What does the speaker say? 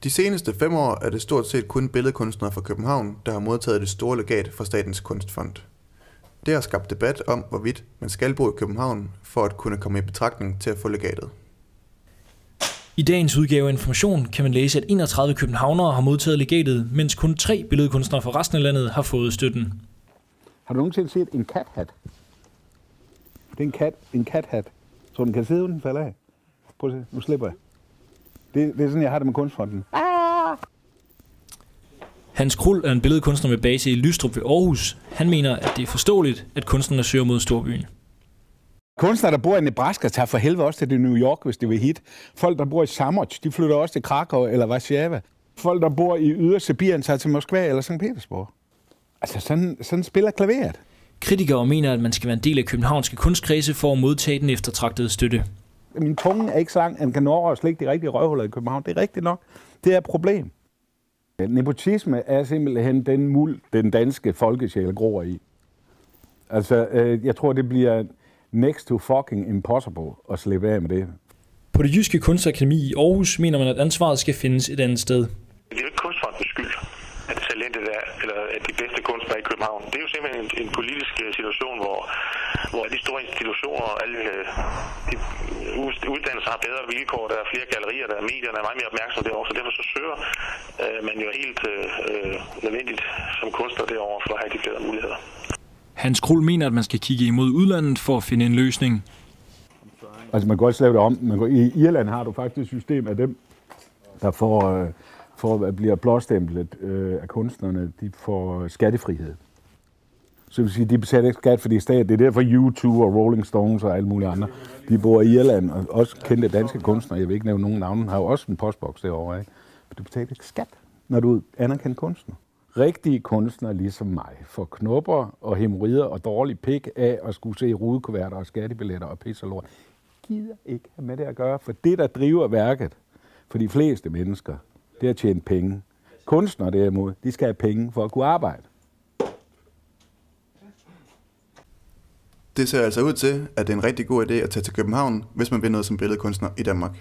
De seneste 5 år er det stort set kun billedkunstnere fra København, der har modtaget det store legat fra Statens Kunstfond. Det har skabt debat om, hvorvidt man skal bo i København for at kunne komme i betragtning til at få legatet. I dagens udgave af Information kan man læse, at 31 københavnere har modtaget legatet, mens kun 3 billedkunstnere fra resten af landet har fået støtten. Har du nogensinde set en kathat? Det er en kathat. Så den kan sidde uden den falder af. Prøv at se, nu slipper jeg. Det er sådan, jeg har det med Kunstfonden. Hans Krul er en billedkunstner med base i Lystrup ved Aarhus. Han mener, at det er forståeligt, at kunstnerne søger mod storbyen. Kunstnere, der bor i Nebraska, tager for helvede også til New York, hvis det vil hit. Folk, der bor i Samotj, de flytter også til Krakow eller Warszawa. Folk, der bor i Ydersibirien, tager til Moskva eller St. Petersborg. Altså, sådan spiller klaveret. Kritikere mener, at man skal være en del af københavnske kunstkredse for at modtage den eftertragtede støtte. Min tunge er ikke så lang, at man kan nå over og slikke de rigtige røvhuller i København. Det er rigtigt nok. Det er et problem. Nepotisme er simpelthen den muld, den danske folkesjæl gror i. Altså, jeg tror, det bliver next to fucking impossible at slippe af med det. På det Jyske Kunstakademi i Aarhus mener man, at ansvaret skal findes et andet sted. Det er jo ikke Kunstfondens skyld, at talentet er, eller at de bedste kunstnere i København. Det er jo simpelthen en politisk situation, hvor de store institutioner og alle de uddannelser har bedre vilkår. Der er flere gallerier, der er medierne er meget mere opmærksomme derovre, så derfor så søger man jo helt nødvendigt som kunstner derovre for at have de bedre muligheder. Hans Krul mener, at man skal kigge imod udlandet for at finde en løsning. Altså man kan også lave det om. I Irland har du faktisk et system af dem, der for at blive blåstemplet af kunstnerne, de får skattefrihed. Så det vil sige, de betaler ikke skat, fordi stat, det er derfor U2 og Rolling Stones og alle mulige andre. De bor i Irland, og også kendte danske kunstnere, jeg vil ikke nævne nogen navne, har jo også en postboks derovre, ikke? Men du betaler ikke skat, når du anerkender kunstner. Rigtige kunstnere ligesom mig får knopper og hæmorider og dårlig pik af at skulle se rudekuverter og skattebilletter og pis og lort. Gider ikke have med det at gøre, for det, der driver værket for de fleste mennesker, det er at tjene penge. Kunstnere derimod, de skal have penge for at kunne arbejde. Det ser altså ud til, at det er en rigtig god idé at tage til København, hvis man vil noget som billedkunstner i Danmark.